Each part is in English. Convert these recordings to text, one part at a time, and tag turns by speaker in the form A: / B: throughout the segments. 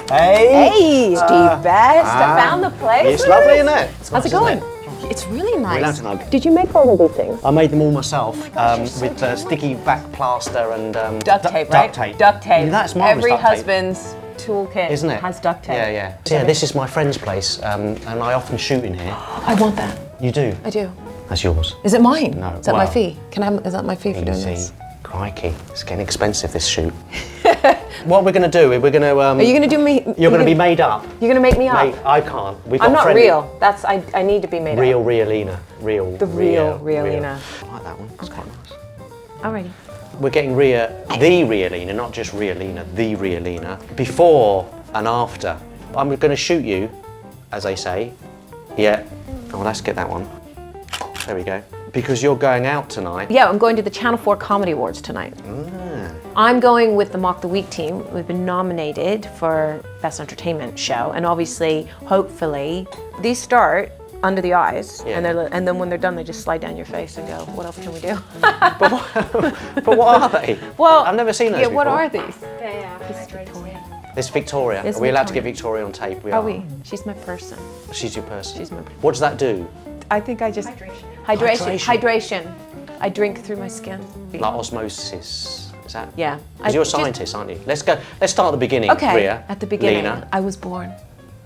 A: Hey, Steve Best. I found the place.
B: It's lovely, isn't it?
A: How's it going? It's really nice.
B: Relax and hug.
A: Did you make all of these things?
B: I made them all myself with sticky back plaster and
A: Duct tape, right?
B: Duct tape.
A: Duct tape.
B: That's marvellous.
A: Every
B: duct tape.
A: husband's toolkit
B: Isn't it?
A: has duct tape.
B: Yeah. So, yeah, this is my friend's place, and I often shoot in here.
A: I want that.
B: You do?
A: I do.
B: That's yours.
A: Is it mine?
B: No.
A: Is that my fee? Is that my fee for doing
B: Easy.
A: this?
B: Crikey, it's getting expensive, this shoot. What we're going to do is we're going to...
A: Are you going to do me...
B: You're going to be made up.
A: You're going to make me up?
B: I can't.
A: I'm not real. I need to be made
B: Real
A: up.
B: Ria Lina. Real.
A: The real Ria Lina.
B: I like that one. It's quite nice.
A: Alrighty.
B: We're getting the Ria Lina, not just Ria Lina, the Ria Lina, before and after. I'm going to shoot you, as they say. Yeah. Oh, let's get that one. There we go. Because you're going out tonight.
A: Yeah, I'm going to the Channel 4 Comedy Awards tonight. I'm going with the Mock the Week team. We've been nominated for Best Entertainment Show, and obviously, hopefully, these start under the eyes, and then when they're done, they just slide down your face and go, what else can we do?
B: But what are they?
A: Well,
B: I've never seen those before.
A: What are these?
C: They are Victoria.
B: This Victoria.
A: It's
B: Are we allowed to
A: Victoria.
B: get Victoria on tape? We
A: Are
B: are.
A: we? She's my person.
B: She's your person.
A: She's my person.
B: What does that do?
A: I think I just...
B: Hydration.
A: Hydration. I drink through my skin.
B: Like osmosis. Is that?
A: Yeah.
B: Because you're a scientist, aren't you? Let's start at the beginning,
A: Okay,
B: Ria.
A: at the beginning,
B: Lina,
A: I was born.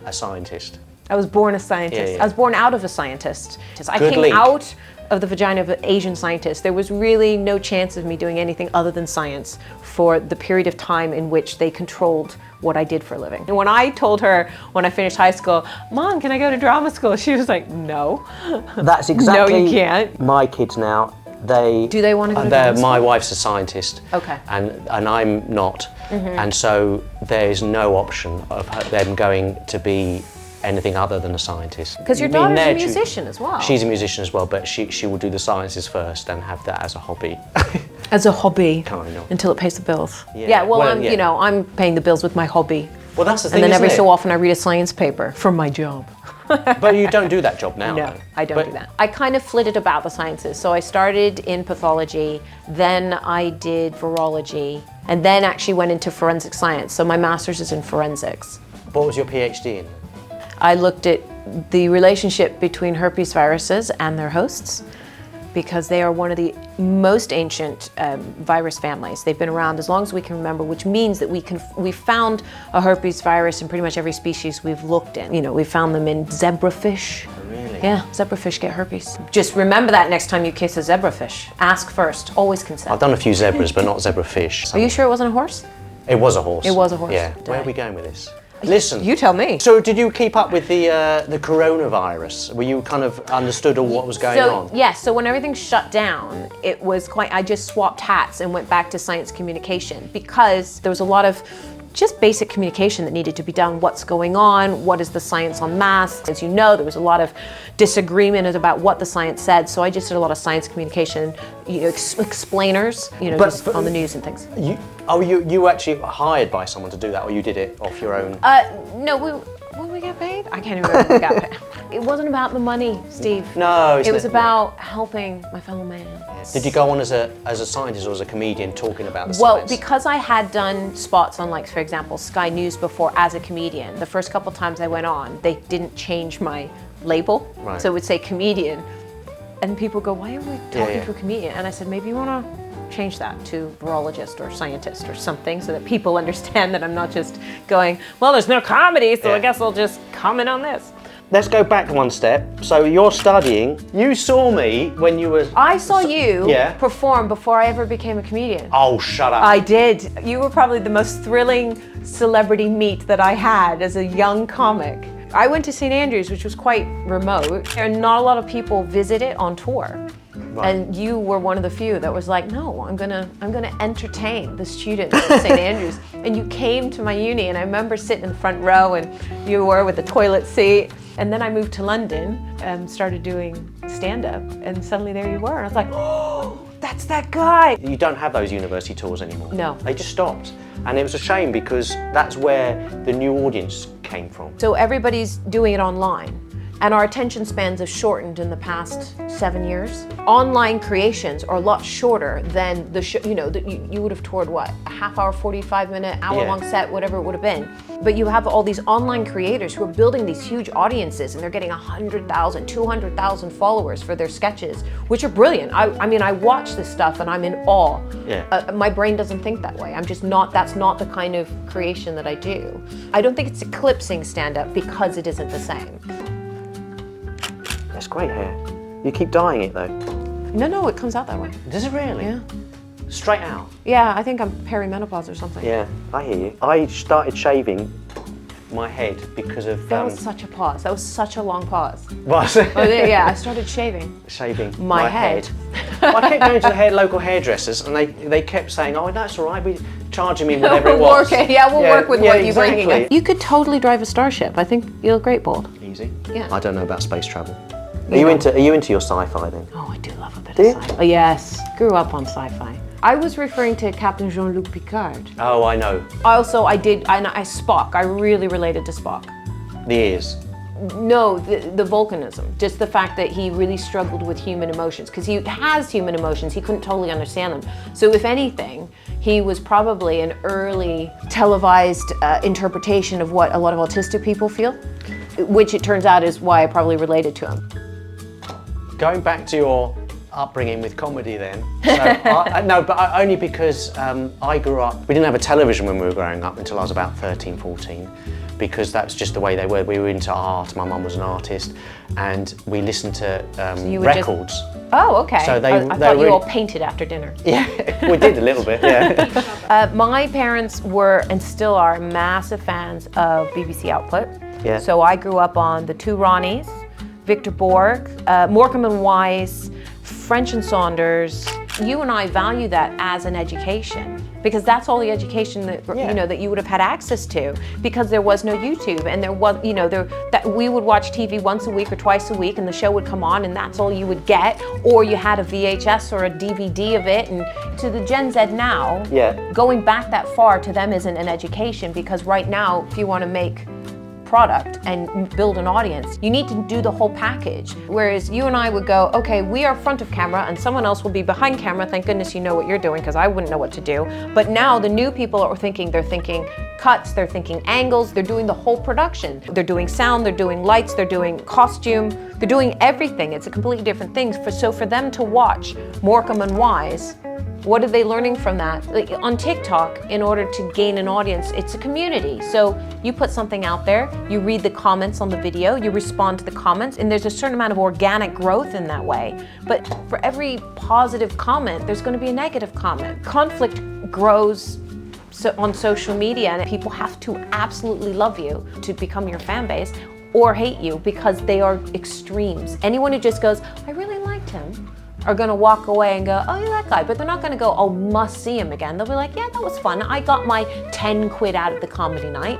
B: a scientist.
A: I was born a scientist.
B: Yeah.
A: I was born out of a scientist. I
B: Good
A: came
B: link.
A: out of the vagina of an Asian scientist. There was really no chance of me doing anything other than science for the period of time in which they controlled what I did for a living. And when I told her when I finished high school, Mom, can I go to drama school? She was like, no.
B: That's exactly...
A: No, you can't.
B: My kids now,
A: Do they want to go to drama school?
B: My wife's a scientist.
A: Okay.
B: And I'm not. And so there's no option of them going to be anything other than a scientist.
A: Because your daughter's a musician as well.
B: She's a musician as well, but she will do the sciences first and have that as a hobby.
A: As a hobby.
B: Kind of.
A: Until it pays the bills.
B: Yeah,
A: well,
B: well,
A: you know, I'm paying the bills with my hobby.
B: Well, that's the thing,
A: And then every
B: isn't it?
A: so often I read a science paper for my job.
B: But you don't do that job now,
A: No,
B: though.
A: I don't do that. I kind of flitted about the sciences. So I started in pathology, then I did virology, and then actually went into forensic science. So my master's is in forensics.
B: What was your PhD in?
A: I looked at the relationship between herpes viruses and their hosts, because they are one of the most ancient virus families. They've been around as long as we can remember, which means that we found a herpes virus in pretty much every species we've looked in. You know, we found them in zebrafish.
B: Really?
A: Yeah, zebrafish get herpes. Just remember that next time you kiss a zebrafish. Ask first, always consent.
B: I've done a few zebras, but not zebrafish.
A: Are you sure it wasn't a horse?
B: It was a horse.
A: It was a horse.
B: Yeah. Where are we going with this? Listen.
A: You tell me.
B: So did you keep up with the coronavirus? Were you kind of understood all what was going on?
A: Yes, so when everything shut down, it was quite, I just swapped hats and went back to science communication, because there was a lot of just basic communication that needed to be done. What's going on? What is the science on masks? As you know, there was a lot of disagreement about what the science said, so I just did a lot of science communication, you know, explainers, you know, just on the news and things.
B: You were actually hired by someone to do that, or you did it off your own?
A: No, when we got paid? I can't even remember when we got paid. It wasn't about the money, Steve.
B: No,
A: it was about helping my fellow man.
B: Did you go on as a scientist or as a comedian talking about the
A: Well,
B: science?
A: because I had done spots on, like, for example, Sky News before as a comedian, the first couple times I went on, they didn't change my label.
B: Right.
A: So it would say comedian. And people go, why are we talking to a comedian? And I said, maybe you want to change that to virologist or scientist or something, so that people understand that I'm not just going, well, there's no comedy, so I guess I'll just comment on this.
B: Let's go back one step. So you're studying. You saw me when you were...
A: I saw you
B: Yeah.
A: perform before I ever became a comedian.
B: Oh, shut up.
A: I did. You were probably the most thrilling celebrity meet that I had as a young comic. I went to St. Andrews, which was quite remote, and not a lot of people visit it on tour. Right. And you were one of the few that was like, no, I'm gonna entertain the students at St. Andrews. And you came to my uni, and I remember sitting in the front row, and you were with the toilet seat. And then I moved to London and started doing stand-up, and suddenly there you were. And I was like, oh, that's that guy.
B: You don't have those university tours anymore.
A: No.
B: They just stopped. And it was a shame, because that's where the new audience came from.
A: So everybody's doing it online. And our attention spans have shortened in the past 7 years. Online creations are a lot shorter than the show, you know, that you would have toured what? A half hour, 45-minute, hour-long set, whatever it would have been. But you have all these online creators who are building these huge audiences, and they're getting 100,000, 200,000 followers for their sketches, which are brilliant. I mean, I watch this stuff and I'm in awe.
B: Yeah.
A: My brain doesn't think that way. I'm just not, that's not the kind of creation that I do. I don't think it's eclipsing stand-up because it isn't the same.
B: That's great hair. You keep dyeing it though.
A: No, it comes out that way.
B: Does it really?
A: Yeah.
B: Straight out?
A: Yeah, I think I'm perimenopause or something.
B: Yeah, I hear you. I started shaving my head because of...
A: That was such a pause. That was such a long pause.
B: Was
A: Oh, yeah, I started shaving.
B: Shaving
A: my head.
B: Well, I kept going to the local hairdressers, and they kept saying, "Oh, that's all right. We charging me whatever it was."
A: We'll work with what you bring.
B: Exactly.
A: You could totally drive a starship. I think you look great, bald.
B: Easy.
A: Yeah.
B: I don't know about space travel. Are you into your sci-fi then?
A: Oh, I do love a bit
B: Do you?
A: of sci-fi. Oh, yes, grew up on sci-fi. I was referring to Captain Jean-Luc Picard.
B: Oh, I know.
A: Also, I Spock. I really related to Spock.
B: The ears.
A: No, the volcanism. Just the fact that he really struggled with human emotions, because he has human emotions, he couldn't totally understand them. So if anything, he was probably an early televised interpretation of what a lot of autistic people feel, which it turns out is why I probably related to him.
B: Going back to your upbringing with comedy then. So only because I grew up, we didn't have a television when we were growing up until I was about 13, 14. Because that's just the way they were. We were into art, my mum was an artist, and we listened to records.
A: Oh, okay.
B: So
A: I thought you all painted after dinner.
B: Yeah, we did a little bit, yeah.
A: My parents were, and still are, massive fans of BBC Output.
B: Yeah.
A: So I grew up on The Two Ronnies, Victor Borg, Morecambe and Wise, French and Saunders. You and I value that as an education, because that's all the education that you know that you would have had access to, because there was no YouTube, and there was that we would watch TV once a week or twice a week, and the show would come on, and that's all you would get, or you had a VHS or a DVD of it. And to the Gen Z now, going back that far to them isn't an education, because right now, if you want to make product and build an audience, you need to do the whole package. Whereas you and I would go, okay, we are front of camera and someone else will be behind camera. Thank goodness you know what you're doing, because I wouldn't know what to do. But now the new people are thinking, they're thinking cuts, they're thinking angles, they're doing the whole production. They're doing sound, they're doing lights, they're doing costume, they're doing everything. It's a completely different thing. So for them to watch Morecambe and Wise, what are they learning from that? Like on TikTok, in order to gain an audience, it's a community. So you put something out there, you read the comments on the video, you respond to the comments, and there's a certain amount of organic growth in that way. But for every positive comment, there's going to be a negative comment. Conflict grows on social media, and people have to absolutely love you to become your fan base, or hate you, because they are extremes. Anyone who just goes, I really liked him, are gonna walk away and go, oh, you're that guy, but they're not gonna go, oh, must see him again. They'll be like, yeah, that was fun. I got my 10 quid out of the comedy night.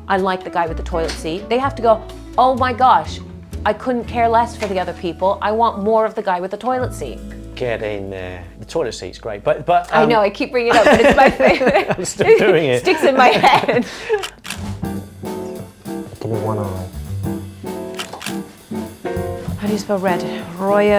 A: I like the guy with the toilet seat. They have to go, oh my gosh, I couldn't care less for the other people. I want more of the guy with the toilet seat.
B: Get in there. The toilet seat's great, but
A: I know, I keep bringing it up, but it's my favorite.
B: I'm still doing it.
A: It sticks in my head.
B: Give me one eye.
A: How do you spell red? Roy,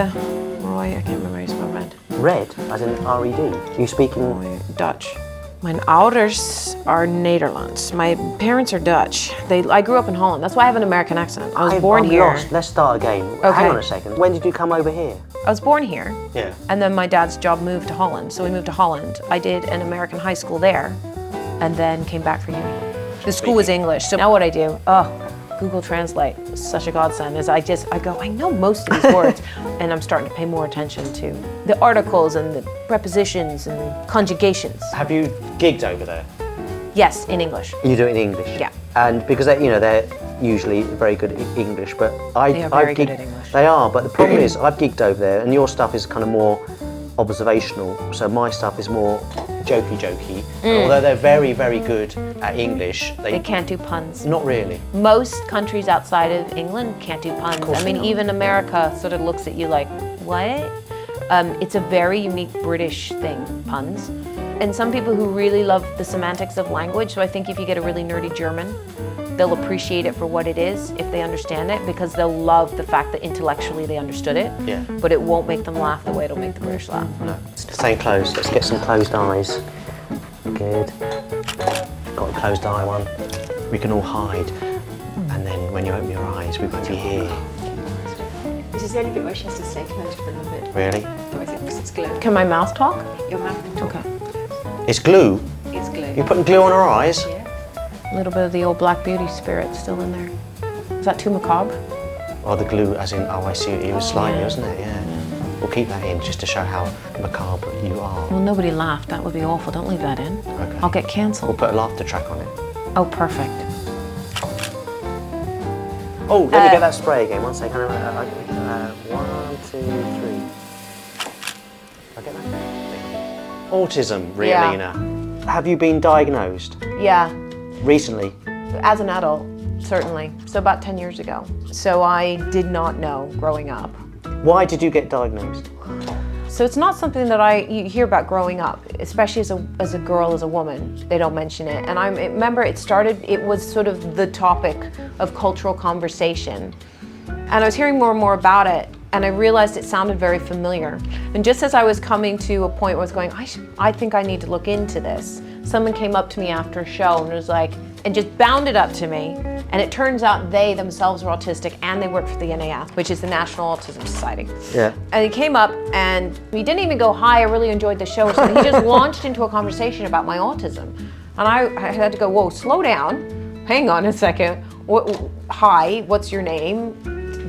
A: I can't remember how you spell red.
B: Red, as in R-E-D. You speaking
A: Dutch. Mijn ouders are Nederlands. My parents are Dutch. I grew up in Holland. That's why I have an American accent. I was born here.
B: Lost. Let's start again.
A: Okay.
B: Hang on a second. When did you come over here?
A: I was born here.
B: Yeah.
A: And then my dad's job moved to Holland. So we moved to Holland. I did an American high school there, and then came back for uni. The school was English. So now what I do, Google Translate, such a godsend, is I go, I know most of these words, and I'm starting to pay more attention to the articles and the prepositions and conjugations.
B: Have you gigged over there?
A: Yes, in English.
B: You do it in English?
A: Yeah.
B: And because they're usually very good at English, but
A: They are very good at English.
B: They are, but the problem is I've gigged over there, and your stuff is kind of more observational, so my stuff is more jokey. And although they're very, very good at English,
A: They can't do puns.
B: not really.
A: Most countries outside of England can't do puns. I mean, even America sort of looks at you like, what? It's a very unique British thing, puns. And some people who really love the semantics of language, so I think if you get a really nerdy German they'll appreciate it for what it is if they understand it, because they'll love the fact that intellectually they understood it.
B: Yeah.
A: But it won't make them laugh the way it'll make the British laugh.
B: No. Stay closed. Let's get some closed eyes. Good. Got a closed eye one. We can all hide. And then when you open your eyes, we won't be here.
C: This is the only bit where she has to stay closed for a little bit.
B: Really?
C: Or is it because it's glue?
A: Can my mouth talk?
C: Your mouth can talk.
A: Okay.
B: It's glue.
C: It's glue.
B: You're putting glue on her eyes?
C: Yeah.
A: A little bit of the old Black Beauty spirit still in there. Is that too macabre?
B: Oh, the glue as in, oh, I see, it was slimy, wasn't it? Yeah. We'll keep that in just to show how macabre you are.
A: Well, nobody laughed. That would be awful. Don't leave that in.
B: Okay.
A: I'll get
B: We'll
A: cancelled.
B: put a laughter track on it.
A: Oh, perfect.
B: Oh, let me get that spray again. 1 second. 1, 2, 3. I'll get that. Autism, Ria
A: Yeah.
B: Lina. Have you been diagnosed
A: Yeah,
B: recently?
A: as an adult, certainly. So about 10 years ago. So I did not know growing up.
B: Why did you get diagnosed?
A: So it's not something that you hear about growing up, especially as a girl, as a woman. They don't mention it. And I remember it was sort of the topic of cultural conversation. And I was hearing more and more about it, and I realized it sounded very familiar. And just as I was coming to a point where I was going, I think I need to look into this, someone came up to me after a show and was like, and just bounded up to me. And it turns out they themselves were autistic, and they work for the NAS, which is the National Autism Society.
B: Yeah.
A: And he came up and he didn't even go, hi, I really enjoyed the show. So he just launched into a conversation about my autism. And I had to go, whoa, slow down. Hang on a second. Hi, what's your name?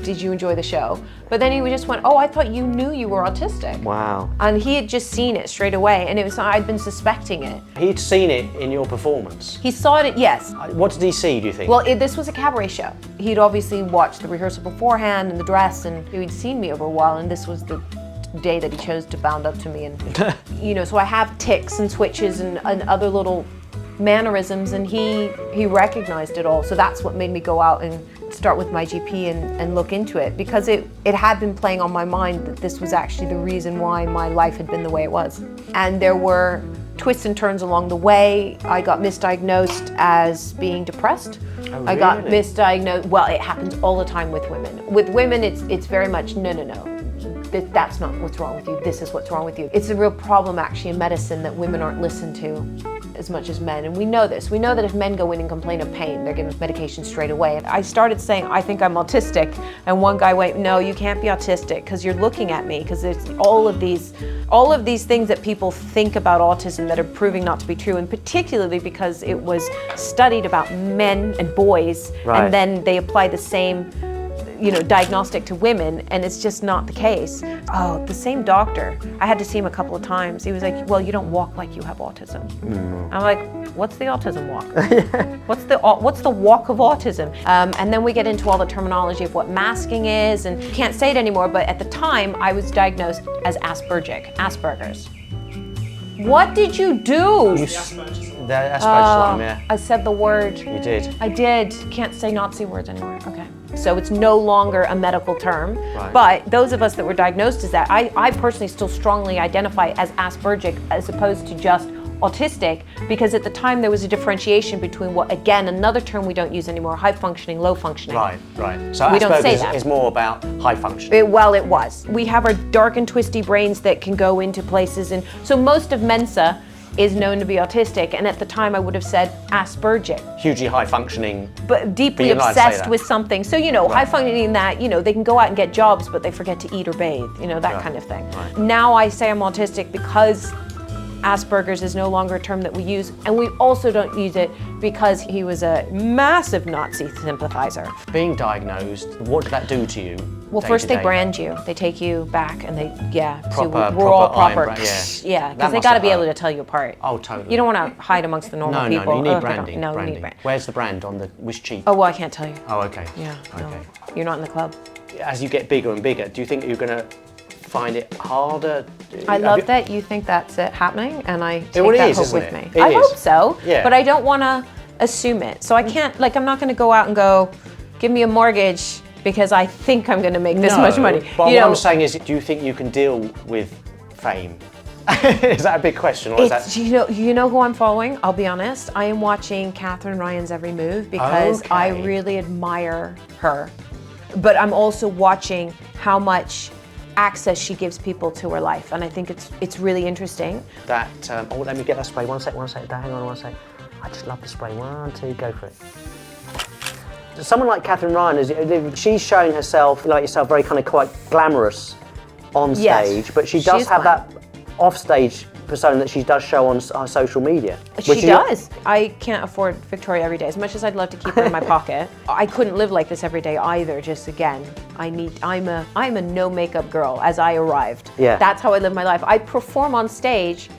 A: Did you enjoy the show? But then he just went, oh, I thought you knew you were autistic.
B: Wow.
A: And he had just seen it straight away, and I'd been suspecting it.
B: He'd seen it in your performance.
A: He saw it, yes.
B: What did he see, do you think?
A: Well, this was a cabaret show. He'd obviously watched the rehearsal beforehand and the dress, and he'd seen me over a while, and this was the day that he chose to bound up to me. And, so I have tics and switches and other little mannerisms, and he recognized it all. So that's what made me go out and start with my GP and look into it, because it had been playing on my mind that this was actually the reason why my life had been the way it was. And there were twists and turns along the way. I got misdiagnosed as being depressed.
B: Oh, really?
A: I got misdiagnosed, well, it happens all the time with women. With women, it's very much, no. That's not what's wrong with you, this is what's wrong with you. It's a real problem actually in medicine that women aren't listened to as much as men, and we know this. We know that if men go in and complain of pain, they're given medication straight away. And I started saying, I think I'm autistic, and one guy went, no, you can't be autistic because you're looking at me, because there's all of these things that people think about autism that are proving not to be true, and particularly because it was studied about men and boys,
B: Right.
A: and then they apply the same diagnostic to women, and it's just not the case. Oh, the same doctor. I had to see him a couple of times. He was like, well, you don't walk like you have autism. I'm like, what's the autism walk? What's the walk of autism? And then we get into all the terminology of what masking is, and can't say it anymore, but at the time I was diagnosed as Asperger's. What did you do?
B: The Asperger's slime, yeah.
A: I said the word.
B: You did.
A: I did. Can't say Nazi words anymore. Okay. So it's no longer a medical term.
B: Right.
A: But those of us that were diagnosed as that, I personally still strongly identify as Aspergic as opposed to just autistic, because at the time there was a differentiation between what, again, another term we don't use anymore, high functioning, low functioning.
B: Right. So
A: We don't say
B: Asperger's
A: that.
B: is more about high function.
A: It was. We have our dark and twisty brains that can go into places, and so most of Mensa is known to be autistic, and at the time I would have said Aspergic.
B: Hugely high functioning.
A: But deeply
B: you're allowed to say
A: obsessed
B: that.
A: with something. So, high functioning that, they can go out and get jobs, but they forget to eat or bathe, that
B: Right.
A: kind of thing.
B: Right.
A: Now I say I'm autistic because Asperger's is no longer a term that we use, and we also don't use it because he was a massive Nazi sympathizer.
B: Being diagnosed, what did that do to you?
A: Well,
B: day
A: first
B: to
A: they
B: day?
A: brand you. They take you back and
B: Proper-
A: we're all
B: proper iron
A: proper.
B: brand, yeah.
A: Yeah,
B: That
A: because they
B: must
A: got to
B: have
A: be able
B: hurt.
A: to tell you apart.
B: Oh, totally.
A: You don't want to hide amongst the normal people.
B: No, you need
A: Oh,
B: branding.
A: No,
B: branding.
A: you need brand.
B: Where's the brand on the which cheek?
A: Oh, well, I can't tell you.
B: Oh, okay.
A: Yeah, no.
B: Okay.
A: You're not in the club.
B: As you get bigger and bigger, do you think you're going to find it harder?
A: I love that you think that's it happening, and I take
B: Well, it
A: that
B: is,
A: hope
B: isn't
A: with
B: it?
A: me.
B: It
A: I
B: is.
A: hope so,
B: Yeah.
A: but I don't want to assume it. So I can't, I'm not going to go out and go, give me a mortgage because I think I'm going to make this much money.
B: But what I'm saying is, do you think you can deal with fame? Is that a big question, or is that?
A: You know who I'm following? I'll be honest. I am watching Catherine Ryan's every move because I really admire her. But I'm also watching how much access she gives people to her life, and I think it's really interesting.
B: That, let me get that spray. One sec, hang on one sec. I just love the spray. 1, 2, go for it. Someone like Catherine Ryan, she's showing herself, like yourself, very kind of quite glamorous on stage, but she does have that off-stage persona that she does show on social media.
A: She does. I can't afford Victoria every day. As much as I'd love to keep her in my pocket, I couldn't live like this every day either. Just again, I'm a no makeup girl as I arrived.
B: Yeah.
A: That's how I live my life. I perform on stage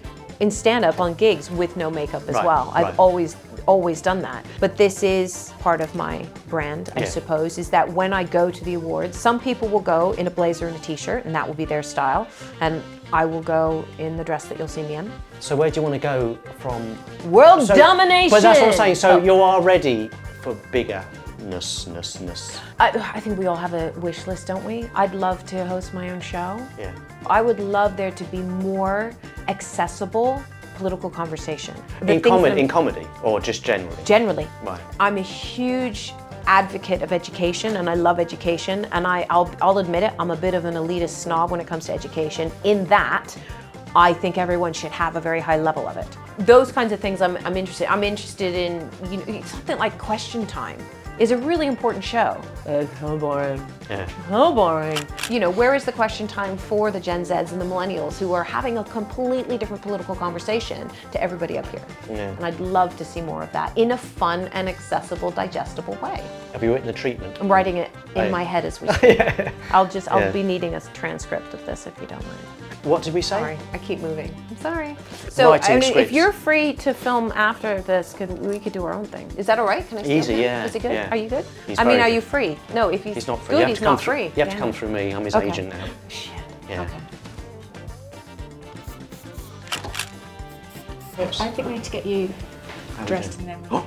A: in stand-up on gigs with no makeup as well. I've always done that. But this is part of my brand, I suppose, is that when I go to the awards, some people will go in a blazer and a t-shirt, and that will be their style, and I will go in the dress that you'll see me in.
B: So where do you want to go from?
A: World domination!
B: But that's what I'm saying, so you are ready for bigger.
A: I think we all have a wish list, don't we? I'd love to host my own show.
B: Yeah.
A: I would love there to be more accessible political conversal
B: In comedy, or just generally?
A: Generally.
B: Right.
A: I'm a huge advocate of education, and I love education, and I'll admit it, I'm a bit of an elitist snob when it comes to education, in that I think everyone should have a very high level of it. Those kinds of things I'm interested. I'm interested in, something like Question Time is a really important show. It's so boring.
B: Yeah.
A: So boring. Where is the question time for the Gen Zs and the millennials who are having a completely different political conversation to everybody up here?
B: Yeah.
A: And I'd love to see more of that in a fun and accessible, digestible way.
B: Have you written the treatment?
A: I'm writing it in my head as we speak.
B: Yeah.
A: I'll be needing a transcript of this if you don't mind.
B: What did we say?
A: Sorry, I keep moving. I'm sorry. So, if you're free to film after this, we could do our own thing. Is that all right? Can I steal
B: Easy,
A: him?
B: yeah.
A: Is he good?
B: Yeah.
A: Are you good?
B: Are
A: you free? No, if
B: he's not free.
A: Good, he's not free.
B: You have to come through me. I'm his agent now.
A: Shit.
B: Yeah.
C: Okay. I think we need to get you dressed and then we'll...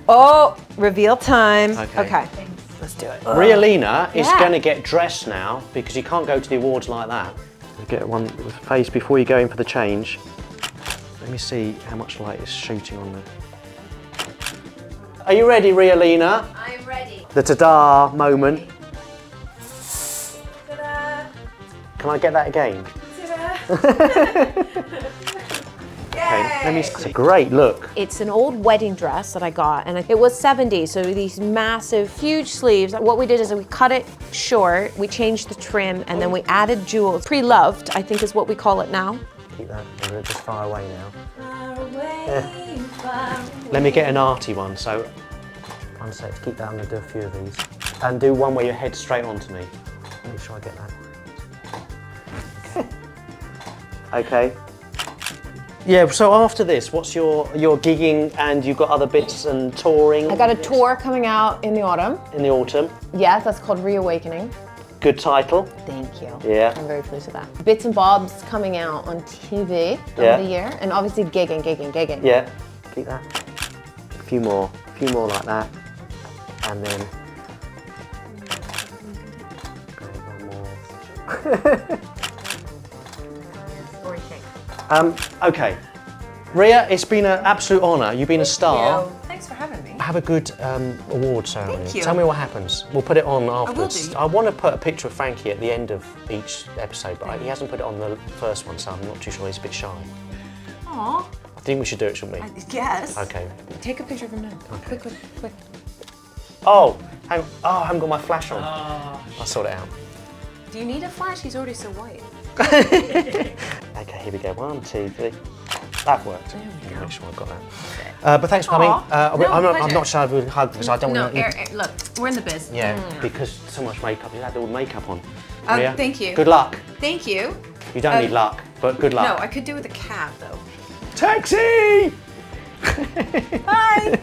A: Oh, reveal time. Okay. Let's do it.
B: Ria Lina is going to get dressed now because you can't go to the awards like that. You get one with face before you go in for the change. Let me see how much light is shooting on there. Are you ready, Ria Lina?
A: I'm ready.
B: The ta-da moment.
A: Ta-da.
B: Can I get that again?
A: Ta-da.
B: Okay, let me see. It's a great look.
A: It's an old wedding dress that I got, and it was 70s, so these massive, huge sleeves. What we did is we cut it short, we changed the trim, and then we added jewels. Pre-loved, I think is what we call it now.
B: Keep that, we're just far away now.
A: Far away, far away.
B: Let me get an arty one, so one sec, keep that, I'm going to do a few of these. And do one where your head's straight onto me. Make sure I get that. Okay. Yeah, so after this, what's your gigging, and you've got other bits and touring?
A: I got a tour coming out in the autumn.
B: In the autumn.
A: Yes, that's called Reawakening.
B: Good title.
A: Thank you.
B: Yeah.
A: I'm very pleased with that. Bits and Bobs coming out on TV over the year, and obviously gigging.
B: Yeah, keep that. A few more like that, and then one more. Okay. Ria, it's been an absolute honour. You've been a star.
C: Thanks for having me.
B: Have a good award ceremony.
C: Thank you.
B: Tell me what happens. We'll put it on afterwards.
C: do.
B: I want to put a picture of Frankie at the end of each episode, but he hasn't put it on the first one, so I'm not too sure. He's a bit shy.
C: Aw.
B: I think we should do it, shouldn't we?
C: Yes.
B: Okay.
A: Take a picture of him now.
B: Okay.
A: Quick.
B: Oh, hang on. Oh, I haven't got my flash on. I'll sort it out.
A: Do you need a flash? He's already so white.
B: Okay, here we go. 1, 2, 3. That worked. There we go. Make sure I've got that. But thanks for coming. I'm not shy with hug because I don't want to.
C: Look, we're in the biz.
B: Yeah, because so much makeup. You had all the makeup on. Ria,
C: Thank you.
B: Good luck.
C: Thank you.
B: You don't need luck, but good luck.
C: No, I could do with a cab though.
B: Taxi!
C: Bye.